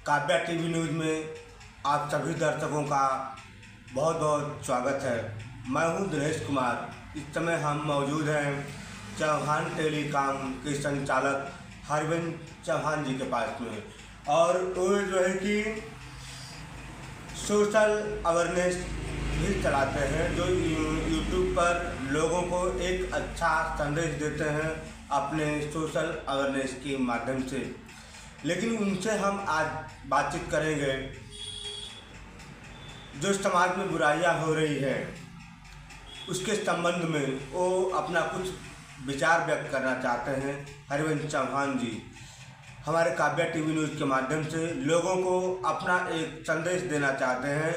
Kavya TV news में आप सभी दर्शकों का बहुत बहुत स्वागत है। मैं हूं दिनेश कुमार। इस समय हम मौजूद हैं चौहान टेलीकॉम के संचालक हरविंद चौहान जी के पास में, और वो जो है कि सोशल अवेयरनेस भी चलाते हैं, जो यूट्यूब पर लोगों को एक अच्छा संदेश देते हैं अपने सोशल अवेयरनेस के माध्यम से। लेकिन उनसे हम आज बातचीत करेंगे जो समाज में बुराइयां हो रही है उसके संबंध में। वो अपना कुछ विचार व्यक्त करना चाहते हैं। हरविंद चौहान जी हमारे काव्या टीवी न्यूज़ के माध्यम से लोगों को अपना एक संदेश देना चाहते हैं।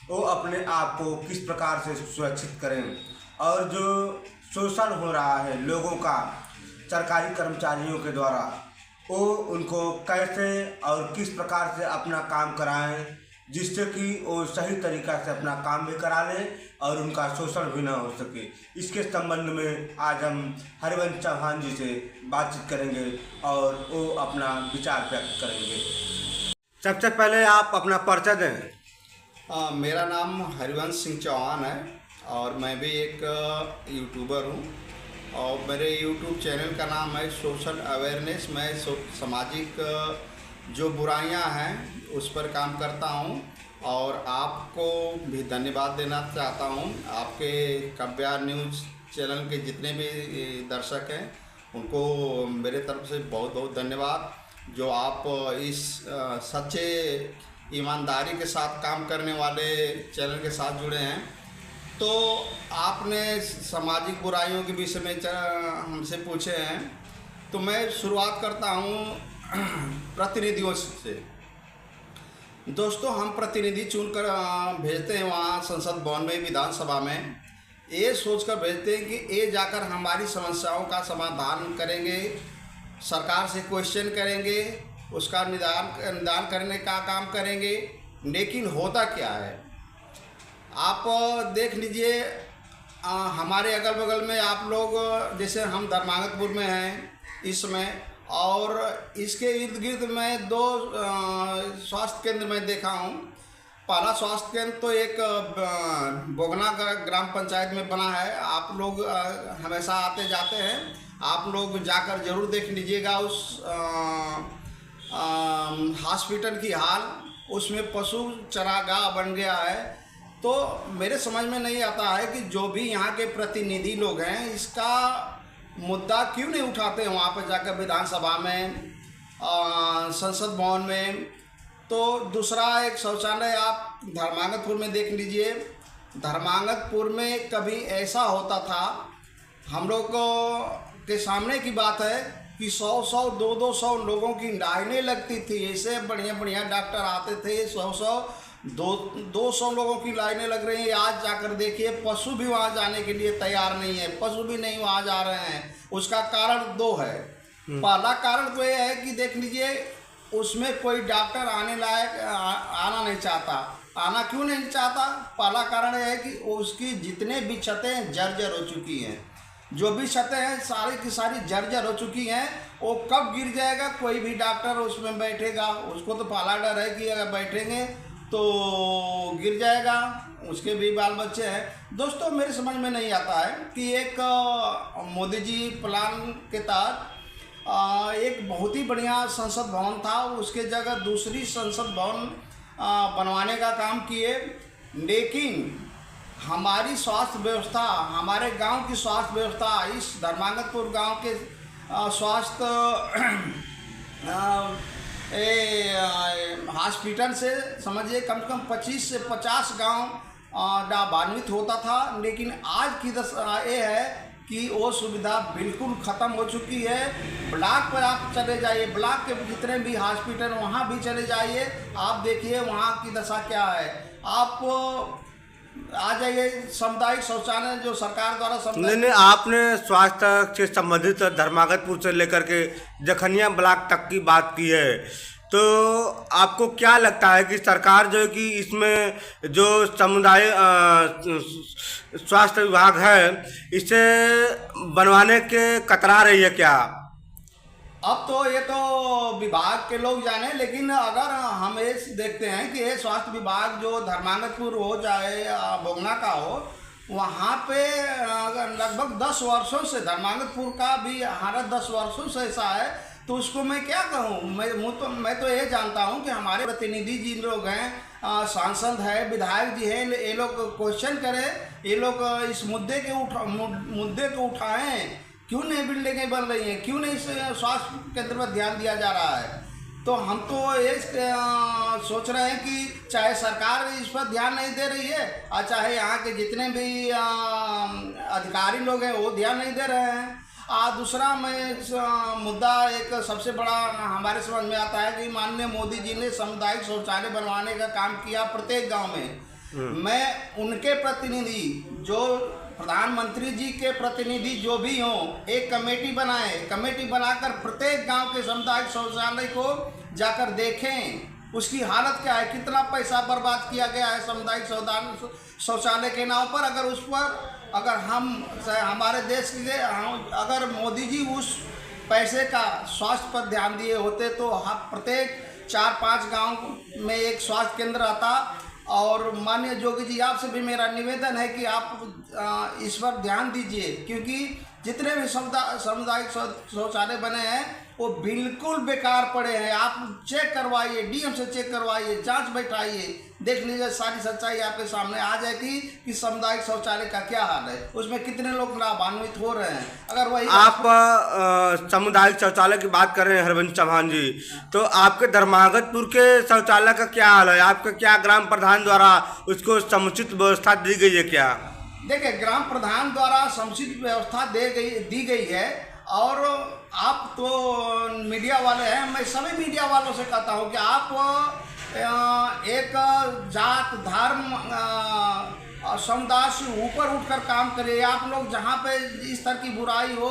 वो अपने आप को किस प्रकार से सुरक्षित करें, और जो शोषण हो रहा है लोगों का सरकारी कर्मचारियों के द्वारा, वो उनको कैसे और किस प्रकार से अपना काम कराएं जिससे कि वो सही तरीक़ा से अपना काम भी करा लें और उनका शोषण भी ना हो सके। इसके संबंध में आज हम हरविंद चौहान जी से बातचीत करेंगे और वो अपना विचार व्यक्त करेंगे। सबसे पहले आप अपना परिचय दें। मेरा नाम हरिवंश सिंह चौहान है और मैं भी एक यूट्यूबर हूँ, और मेरे यूट्यूब चैनल का नाम है सोशल अवेयरनेस। मैं सामाजिक जो बुराइयां हैं उस पर काम करता हूं, और आपको भी धन्यवाद देना चाहता हूं। आपके काव्या न्यूज़ चैनल के जितने भी दर्शक हैं उनको मेरे तरफ से बहुत बहुत धन्यवाद, जो आप इस सच्चे ईमानदारी के साथ काम करने वाले चैनल के साथ जुड़े हैं। तो आपने सामाजिक बुराइयों के विषय में हमसे पूछे हैं, तो मैं शुरुआत करता हूं प्रतिनिधियों से। दोस्तों, हम प्रतिनिधि चुनकर भेजते हैं वहाँ संसद भवन में, विधानसभा में, ये सोचकर भेजते हैं कि ये जाकर हमारी समस्याओं का समाधान करेंगे, सरकार से क्वेश्चन करेंगे, उसका निदान करने का काम करेंगे। लेकिन होता क्या है, आप देख लीजिए, हमारे अगल बगल में आप लोग, जैसे हम धर्मांगतपुर में हैं इस समय, और इसके इर्द गिर्द में दो स्वास्थ्य केंद्र में देखा हूँ। पहला स्वास्थ्य केंद्र तो एक बोगना ग्राम पंचायत में बना है। आप लोग हमेशा आते जाते हैं, आप लोग जाकर ज़रूर देख लीजिएगा उस हॉस्पिटल की हाल। उसमें पशु चरागाह बन गया है। तो मेरे समझ में नहीं आता है कि जो भी यहाँ के प्रतिनिधि लोग हैं इसका मुद्दा क्यों नहीं उठाते हैं वहाँ पर जाकर विधानसभा में, संसद भवन में। तो दूसरा, एक शौचालय आप धर्मांगतपुर में देख लीजिए। धर्मांगतपुर में कभी ऐसा होता था, हम लोग के सामने की बात है कि 100-100, 200 लोगों की लाइनें लगती थी। ऐसे बढ़िया बढ़िया डॉक्टर आते थे, 200 लोगों की लाइनें लग रही हैं। आज जाकर देखिए, पशु भी वहाँ जाने के लिए तैयार नहीं है, पशु भी नहीं वहाँ जा रहे हैं। उसका कारण दो है। पहला कारण तो ये है कि देख लीजिए, उसमें कोई डॉक्टर आना नहीं चाहता। आना क्यों नहीं चाहता? पहला कारण यह है कि उसकी जितने भी छतें जर्जर हो चुकी हैं, जो भी छतें हैं सारी की सारी जर्जर हो चुकी हैं। वो कब गिर जाएगा, कोई भी डॉक्टर उसमें बैठेगा, उसको तो पहला डर है कि अगर बैठेंगे तो गिर जाएगा, उसके भी बाल बच्चे हैं। दोस्तों, मेरे समझ में नहीं आता है कि एक मोदी जी प्लान के तहत एक बहुत ही बढ़िया संसद भवन था, उसके जगह दूसरी संसद भवन बनवाने का काम किए। लेकिन हमारी स्वास्थ्य व्यवस्था, हमारे गांव की स्वास्थ्य व्यवस्था, इस धर्मांगतपुर गांव के स्वास्थ्य हॉस्पिटल से समझिए कम से कम 25 से 50 गांव लाभान्वित होता था। लेकिन आज की दशा ये है कि वो सुविधा बिल्कुल ख़त्म हो चुकी है। ब्लॉक पर आप चले जाइए, ब्लॉक के जितने भी हॉस्पिटल वहाँ भी चले जाइए, आप देखिए वहाँ की दशा क्या है। आप आ जाइए, सामुदायिक शौचालय जो सरकार द्वारा नहीं, आपने स्वास्थ्य से संबंधित धर्मागतपुर से लेकर के जखनिया ब्लॉक तक की बात की है, तो आपको क्या लगता है कि सरकार जो है कि इसमें जो समुदाय स्वास्थ्य विभाग है इसे बनवाने के कतरा रही है क्या? अब तो ये तो विभाग के लोग जाने, लेकिन अगर हम ये देखते हैं कि ये स्वास्थ्य विभाग जो धर्मांगतपुर हो चाहे बोगना का हो, वहाँ पे लगभग 10 वर्षों से धर्मांगतपुर का भी हालत 10 वर्षों से ऐसा है, तो उसको मैं क्या कहूँ। मैं तो ये जानता हूँ कि हमारे प्रतिनिधि जिन लोग हैं, सांसद है, विधायक जी हैं, ये लोग क्वेश्चन करें, ये लोग इस मुद्दे को उठाएं, क्यों नहीं बिल्डिंगें बन रही हैं, क्यों नहीं स्वास्थ्य केंद्र पर ध्यान दिया जा रहा है। तो हम तो ये सोच रहे हैं कि चाहे सरकार इस पर ध्यान नहीं दे रही है और चाहे यहाँ के जितने भी अधिकारी लोग हैं वो ध्यान नहीं दे रहे हैं। दूसरा मैं मुद्दा एक सबसे बड़ा हमारे समझ में आता है कि माननीय मोदी जी ने सामुदायिक शौचालय बनवाने का काम किया प्रत्येक गांव में। मैं उनके प्रतिनिधि, जो प्रधानमंत्री जी के प्रतिनिधि जो भी हों, एक कमेटी बनाए, कमेटी बनाकर प्रत्येक गांव के सामुदायिक शौचालय को जाकर देखें, उसकी हालत क्या है, कितना पैसा बर्बाद किया गया है सामुदायिक शौचालय के नाम पर। अगर उस पर हमारे देश के अगर मोदी जी उस पैसे का स्वास्थ्य पर ध्यान दिए होते तो प्रत्येक 4-5 गांव में एक स्वास्थ्य केंद्र आता। और माननीय योगी जी, आपसे भी मेरा निवेदन है कि आप इस पर ध्यान दीजिए, क्योंकि जितने भी सामुदायिक शौचालय बने हैं वो बिल्कुल बेकार पड़े हैं। आप चेक करवाइए, डीएम से चेक करवाइए, जांच बैठाइए, देख लीजिए, सारी सच्चाई आपके सामने आ जाएगी कि सामुदायिक शौचालय का क्या हाल है, उसमें कितने लोग लाभान्वित हो रहे हैं। अगर वही आप सामुदायिक शौचालय की बात कर रहे हैं हरवंश चौहान जी, तो आपके धर्मांगतपुर के शौचालय का क्या हाल है? आपका क्या ग्राम प्रधान द्वारा उसको समुचित व्यवस्था दी गई है क्या? देखिए, ग्राम प्रधान द्वारा समुचित व्यवस्था दी गई है। और आप तो मीडिया वाले हैं, मैं सभी मीडिया वालों से कहता हूं कि आप एक जात, धर्म, समुदाय से ऊपर उठकर काम करिए। आप लोग जहां पे इस तरह की बुराई हो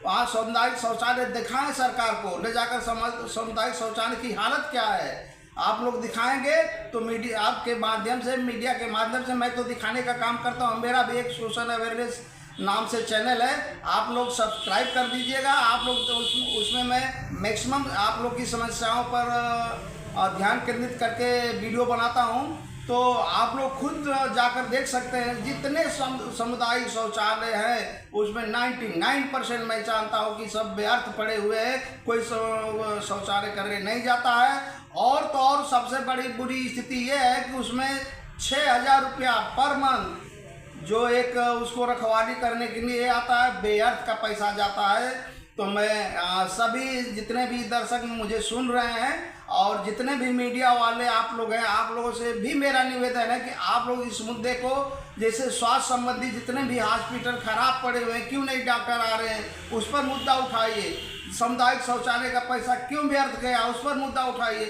वहाँ सामुदायिक शौचालय दिखाएं, सरकार को ले जाकर सामुदायिक शौचालय की हालत क्या है आप लोग दिखाएंगे तो मीडिया आपके माध्यम से, मीडिया के माध्यम से मैं तो दिखाने का काम करता हूँ। मेरा भी एक सोशल अवेयरनेस नाम से चैनल है, आप लोग सब्सक्राइब कर दीजिएगा। आप लोग तो उसमें मैं मैक्सिमम आप लोग की समस्याओं पर ध्यान केंद्रित करके वीडियो बनाता हूँ, तो आप लोग खुद जाकर देख सकते हैं। जितने सामुदायिक शौचालय हैं उसमें 99% मैं जानता हूँ कि सब व्यर्थ पड़े हुए हैं, कोई शौचालय करने नहीं जाता है। और तो और सबसे बड़ी बुरी स्थिति ये है कि उसमें 6,000 रुपया पर मंथ जो एक उसको रखवाली करने के लिए आता है, बेअर्थ का पैसा जाता है। तो मैं सभी जितने भी दर्शक मुझे सुन रहे हैं और जितने भी मीडिया वाले आप लोग हैं, आप लोगों से भी मेरा निवेदन है कि आप लोग इस मुद्दे को, जैसे स्वास्थ्य संबंधी जितने भी हॉस्पिटल खराब पड़े हुए हैं, क्यों नहीं डॉक्टर आ रहे हैं, उस पर मुद्दा उठाइए। सामुदायिक शौचालय का पैसा क्यों व्यर्थ गया, उस पर मुद्दा उठाइए।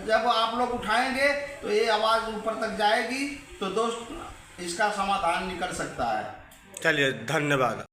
जब आप लोग उठाएंगे तो ये आवाज़ ऊपर तक जाएगी, तो दोस्त इसका समाधान निकल सकता है। चलिए, धन्यवाद।